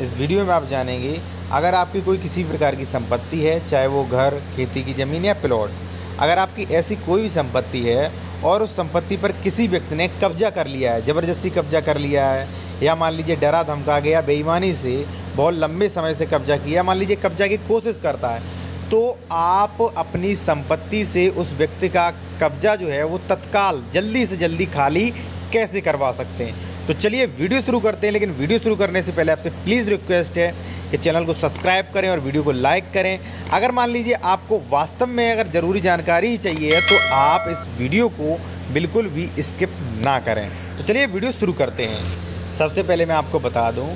इस वीडियो में आप जानेंगे, अगर आपकी कोई किसी प्रकार की संपत्ति है, चाहे वो घर, खेती की ज़मीन या प्लॉट, अगर आपकी ऐसी कोई भी संपत्ति है और उस संपत्ति पर किसी व्यक्ति ने कब्जा कर लिया है, ज़बरदस्ती कब्जा कर लिया है, या मान लीजिए डरा धमका के या बेईमानी से बहुत लंबे समय से कब्जा किया, मान लीजिए कब्जा की कोशिश करता है, तो आप अपनी संपत्ति से उस व्यक्ति का कब्जा जो है वो तत्काल जल्दी से जल्दी खाली कैसे करवा सकते हैं। तो चलिए वीडियो शुरू करते हैं, लेकिन वीडियो शुरू करने से पहले आपसे प्लीज़ रिक्वेस्ट है कि चैनल को सब्सक्राइब करें और वीडियो को लाइक करें। अगर मान लीजिए आपको वास्तव में अगर ज़रूरी जानकारी ही चाहिए है तो आप इस वीडियो को बिल्कुल भी स्किप ना करें। तो चलिए वीडियो शुरू करते हैं। सबसे पहले मैं आपको बता दूं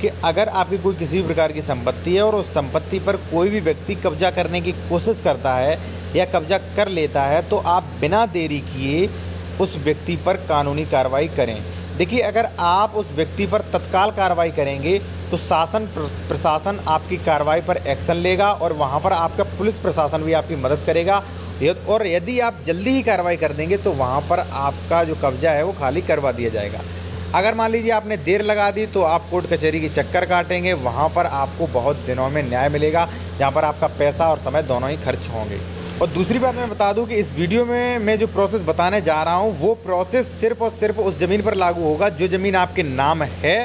कि अगर आपकी कोई किसी भी प्रकार की संपत्ति है और उस संपत्ति पर कोई भी व्यक्ति कब्जा करने की कोशिश करता है या कब्जा कर लेता है, तो आप बिना देरी किए उस व्यक्ति पर कानूनी कार्रवाई करें। देखिए, अगर आप उस व्यक्ति पर तत्काल कार्रवाई करेंगे तो शासन प्रशासन आपकी कार्रवाई पर एक्शन लेगा और वहाँ पर आपका पुलिस प्रशासन भी आपकी मदद करेगा। और यदि आप जल्दी ही कार्रवाई कर देंगे तो वहाँ पर आपका जो कब्जा है वो खाली करवा दिया जाएगा। अगर मान लीजिए आपने देर लगा दी तो आप कोर्ट कचहरी की चक्कर काटेंगे, वहाँ पर आपको बहुत दिनों में न्याय मिलेगा, जहाँ पर आपका पैसा और समय दोनों ही खर्च होंगे। और दूसरी बात मैं बता दूं कि इस वीडियो में मैं जो प्रोसेस बताने जा रहा हूं वो प्रोसेस सिर्फ और सिर्फ उस ज़मीन पर लागू होगा जो ज़मीन आपके नाम है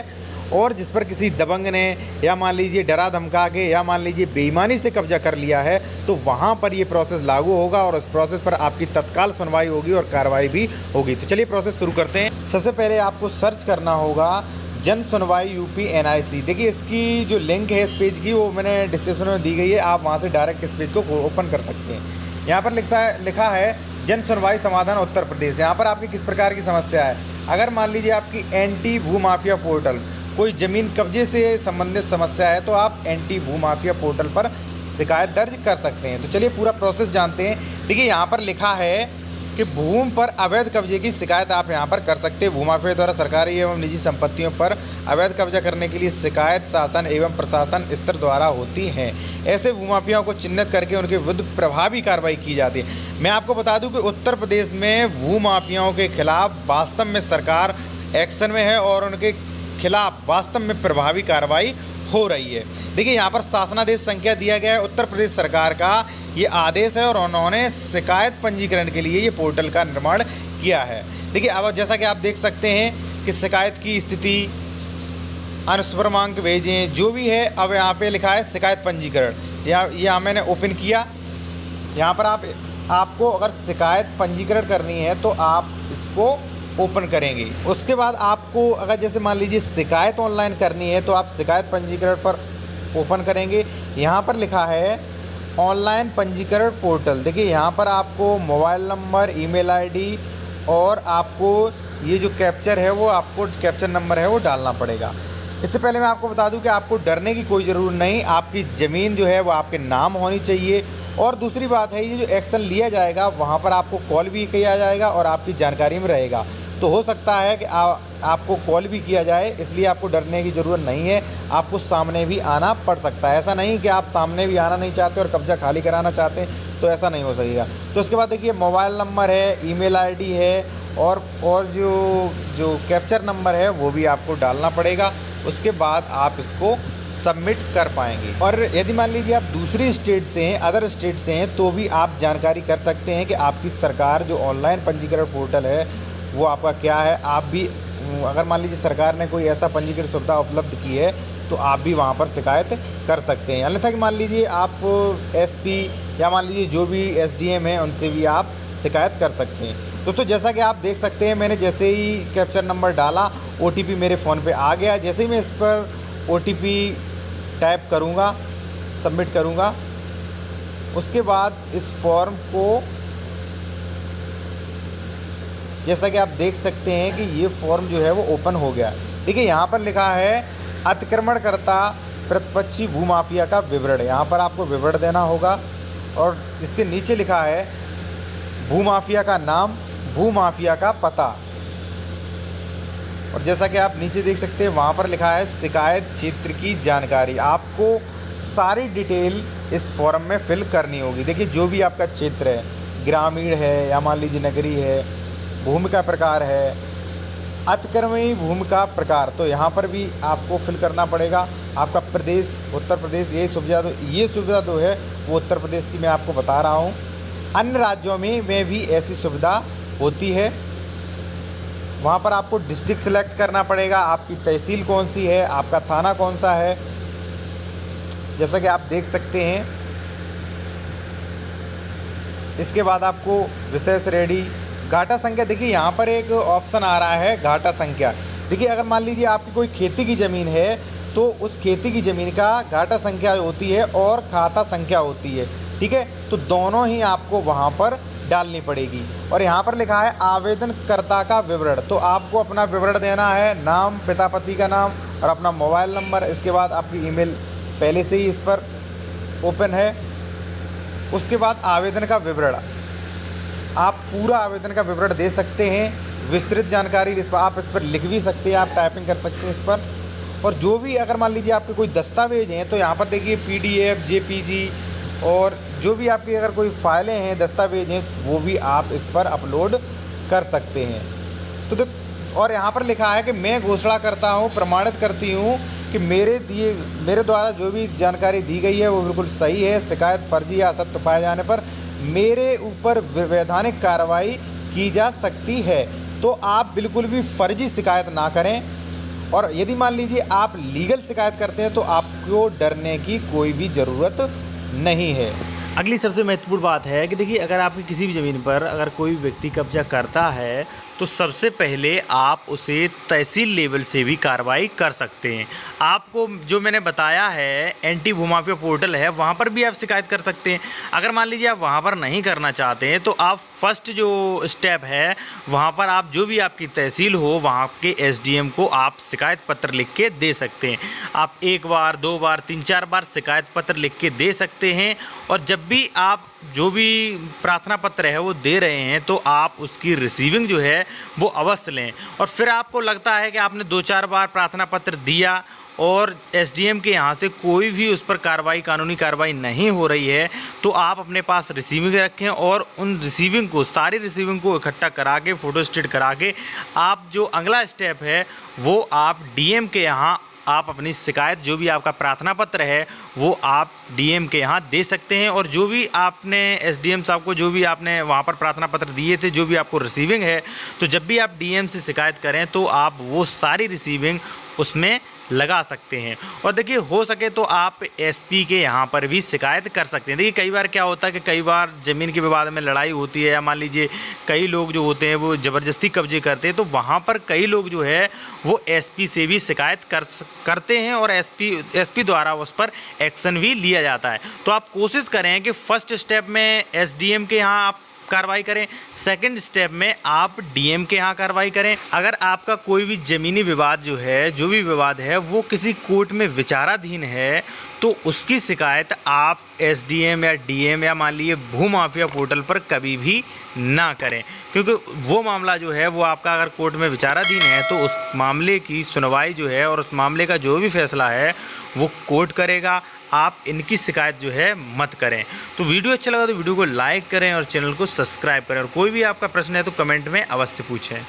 और जिस पर किसी दबंग ने या मान लीजिए डरा धमका के या मान लीजिए बेईमानी से कब्जा कर लिया है, तो वहां पर ये प्रोसेस लागू होगा और उस प्रोसेस पर आपकी तत्काल सुनवाई होगी और कार्रवाई भी होगी। तो चलिए प्रोसेस शुरू करते हैं। सबसे पहले आपको सर्च करना होगा जन सुनवाई यूपी NIC। देखिए, इसकी जो लिंक है इस पेज की वो मैंने डिस्क्रिप्शन में दी गई है, आप वहाँ से डायरेक्ट इस पेज को ओपन कर सकते हैं। यहाँ पर लिखा है जन सुनवाई समाधान उत्तर प्रदेश। यहाँ पर आपकी किस प्रकार की समस्या है, अगर मान लीजिए आपकी एंटी भूमाफिया पोर्टल कोई ज़मीन कब्जे से संबंधित समस्या है तो आप एंटी भूमाफिया पोर्टल पर शिकायत दर्ज कर सकते हैं। तो चलिए पूरा प्रोसेस जानते हैं। देखिए, यहाँ पर लिखा है कि भूमि पर अवैध कब्जे की शिकायत आप यहाँ पर कर सकते हैं। भूमाफिया द्वारा सरकारी एवं निजी संपत्तियों पर अवैध कब्जा करने के लिए शिकायत शासन एवं प्रशासन स्तर द्वारा होती हैं। ऐसे भूमाफियाओं को चिन्हित करके उनके विरुद्ध प्रभावी कार्रवाई की जाती है। मैं आपको बता दूं कि उत्तर प्रदेश में भूमाफियाओं के खिलाफ वास्तव में सरकार एक्शन में है और उनके खिलाफ वास्तव में प्रभावी कार्रवाई हो रही है। देखिए, यहाँ पर शासनादेश संख्या दिया गया है, उत्तर प्रदेश सरकार का ये आदेश है और उन्होंने शिकायत पंजीकरण के लिए ये पोर्टल का निर्माण किया है। देखिए, अब जैसा कि आप देख सकते हैं कि शिकायत की स्थिति, अनुस्मरणांक भेजें, जो भी है, अब यहाँ पे लिखा है शिकायत पंजीकरण। यहाँ मैंने ओपन किया। यहाँ पर आपको अगर शिकायत पंजीकरण करनी है तो आप इसको ओपन करेंगे। उसके बाद आपको अगर जैसे मान लीजिए शिकायत ऑनलाइन करनी है तो आप शिकायत पंजीकरण पर ओपन करेंगे। यहाँ पर लिखा है ऑनलाइन पंजीकरण पोर्टल। देखिए, यहाँ पर आपको मोबाइल नंबर, ईमेल आईडी और आपको ये जो कैप्चर है वो आपको कैप्चर नंबर है वो डालना पड़ेगा। इससे पहले मैं आपको बता दूं कि आपको डरने की कोई ज़रूरत नहीं, आपकी ज़मीन जो है वो आपके नाम होनी चाहिए। और दूसरी बात है, ये जो एक्शन लिया जाएगा वहाँ पर आपको कॉल भी किया जाएगा और आपकी जानकारी में रहेगा। तो हो सकता है कि आपको कॉल भी किया जाए, इसलिए आपको डरने की ज़रूरत नहीं है। आपको सामने भी आना पड़ सकता है। ऐसा नहीं कि आप सामने भी आना नहीं चाहते और कब्जा खाली कराना चाहते हैं, तो ऐसा नहीं हो सकेगा। तो उसके बाद देखिए, मोबाइल नंबर है, ईमेल आईडी है और जो कैप्चर नंबर है वो भी आपको डालना पड़ेगा। उसके बाद आप इसको सबमिट कर पाएंगे। और यदि मान लीजिए आप दूसरी स्टेट से हैं, अदर स्टेट से हैं, तो भी आप जानकारी कर सकते हैं कि आपकी सरकार जो ऑनलाइन पंजीकरण पोर्टल है वो आपका क्या है। आप भी अगर मान लीजिए सरकार ने कोई ऐसा पंजीकरण सुविधा उपलब्ध की है तो आप भी वहाँ पर शिकायत कर सकते हैं। अन्यथा कि मान लीजिए आप SP या मान लीजिए जो भी SDM है उनसे भी आप शिकायत कर सकते हैं। दोस्तों, जैसा कि आप देख सकते हैं, मैंने जैसे ही कैप्चर नंबर डाला OTP मेरे फ़ोन पे आ गया। जैसे ही मैं इस पर OTP टाइप करूँगा, सबमिट करूँगा, उसके बाद इस फॉर्म को जैसा कि आप देख सकते हैं कि ये फॉर्म जो है वो ओपन हो गया। देखिए, यहाँ पर लिखा है अतिक्रमणकर्ता प्रतिपक्षी भूमाफिया का विवरण। यहाँ पर आपको विवरण देना होगा और इसके नीचे लिखा है भूमाफिया का नाम, भूमाफिया का पता। और जैसा कि आप नीचे देख सकते हैं वहाँ पर लिखा है शिकायत क्षेत्र की जानकारी। आपको सारी डिटेल इस फॉर्म में फिल करनी होगी। देखिए, जो भी आपका क्षेत्र है, ग्रामीण है या मान लीजिए नगरी है, भूमि का प्रकार है, अतिक्रमणी भूमि का प्रकार, तो यहाँ पर भी आपको फिल करना पड़ेगा आपका प्रदेश, उत्तर प्रदेश। ये सुविधा जो है वो उत्तर प्रदेश की मैं आपको बता रहा हूँ। अन्य राज्यों में भी ऐसी सुविधा होती है। वहाँ पर आपको डिस्ट्रिक्ट सेलेक्ट करना पड़ेगा, आपकी तहसील कौन सी है, आपका थाना कौन सा है, जैसा कि आप देख सकते हैं। इसके बाद आपको विषय श्रेणी, घाटा संख्या, देखिए यहाँ पर एक ऑप्शन आ रहा है घाटा संख्या। देखिए अगर मान लीजिए आपकी कोई खेती की ज़मीन है तो उस खेती की ज़मीन का घाटा संख्या होती है और खाता संख्या होती है, ठीक है। तो दोनों ही आपको वहाँ पर डालनी पड़ेगी। और यहाँ पर लिखा है आवेदनकर्ता का विवरण, तो आपको अपना विवरण देना है, नाम, पिता पति का नाम और अपना मोबाइल नंबर। इसके बाद आपकी ईमेल पहले से ही इस पर ओपन है। उसके बाद आवेदन का विवरण, आप पूरा आवेदन का विवरण दे सकते हैं। विस्तृत जानकारी इस पर आप इस पर लिख भी सकते हैं, आप टाइपिंग कर सकते हैं इस पर। और जो भी अगर मान लीजिए आपके कोई दस्तावेज हैं तो यहाँ पर देखिए PDF, JPG और जो भी आपकी अगर कोई फाइलें हैं, दस्तावेज हैं, वो भी आप इस पर अपलोड कर सकते हैं। तो और यहाँ पर लिखा है कि मैं घोषणा करता हूँ, प्रमाणित करती हूँ कि मेरे द्वारा जो भी जानकारी दी गई है वो बिल्कुल सही है। शिकायत फर्जी या असत्य पाए जाने पर मेरे ऊपर वैधानिक कार्रवाई की जा सकती है। तो आप बिल्कुल भी फर्जी शिकायत ना करें। और यदि मान लीजिए आप लीगल शिकायत करते हैं तो आपको डरने की कोई भी ज़रूरत नहीं है। अगली सबसे महत्वपूर्ण बात है कि देखिए अगर आपकी किसी भी ज़मीन पर अगर कोई व्यक्ति कब्जा करता है तो सबसे पहले आप उसे तहसील लेवल से भी कार्रवाई कर सकते हैं। आपको जो मैंने बताया है एंटी भूमाफिया पोर्टल है, वहाँ पर भी आप शिकायत कर सकते हैं। अगर मान लीजिए आप वहाँ पर नहीं करना चाहते हैं तो आप फर्स्ट जो स्टेप है वहाँ पर आप जो भी आपकी तहसील हो वहाँ के SDM को आप शिकायत पत्र लिख के दे सकते हैं। आप 1 बार 2 बार 3-4 बार शिकायत पत्र लिख के दे सकते हैं। और जब भी आप जो भी प्रार्थना पत्र है वो दे रहे हैं तो आप उसकी रिसीविंग जो है वो अवश्य लें। और फिर आपको लगता है कि आपने 2-4 बार प्रार्थना पत्र दिया और SDM के यहाँ से कोई भी उस पर कार्रवाई, कानूनी कार्रवाई नहीं हो रही है, तो आप अपने पास रिसीविंग रखें और उन रिसीविंग को, सारी रिसीविंग को इकट्ठा करा के, फ़ोटो स्टेट करा के आप जो अगला स्टेप है वो आप DM के यहाँ आप अपनी शिकायत, जो भी आपका प्रार्थना पत्र है वो आप DM के यहाँ दे सकते हैं। और जो भी आपने SDM साहब को जो भी आपने वहाँ पर प्रार्थना पत्र दिए थे, जो भी आपको रिसीविंग है, तो जब भी आप DM से शिकायत करें तो आप वो सारी रिसीविंग उसमें लगा सकते हैं। और देखिए हो सके तो आप SP के यहाँ पर भी शिकायत कर सकते हैं। देखिए कई बार क्या होता है कि कई बार ज़मीन के विवाद में लड़ाई होती है, या मान लीजिए कई लोग जो होते हैं वो ज़बरदस्ती कब्जे करते हैं, तो वहाँ पर कई लोग जो है वो SP से भी शिकायत करते हैं और SP द्वारा उस पर एक्शन भी लिया जाता है। तो आप कोशिश करें कि फर्स्ट स्टेप में SDM के यहाँ आप कार्रवाई करें, सेकंड स्टेप में आप DM के यहाँ कार्रवाई करें। अगर आपका कोई भी ज़मीनी विवाद जो है, जो भी विवाद है वो किसी कोर्ट में विचाराधीन है तो उसकी शिकायत आप SDM या DM या मान लीजिए भूमाफिया पोर्टल पर कभी भी ना करें, क्योंकि वो मामला जो है वो आपका अगर कोर्ट में विचाराधीन है तो उस मामले की सुनवाई जो है और उस मामले का जो भी फैसला है वो कोर्ट करेगा। आप इनकी शिकायत जो है मत करें। तो वीडियो अच्छा लगा तो वीडियो को लाइक करें और चैनल को सब्सक्राइब करें। और कोई भी आपका प्रश्न है तो कमेंट में अवश्य पूछें।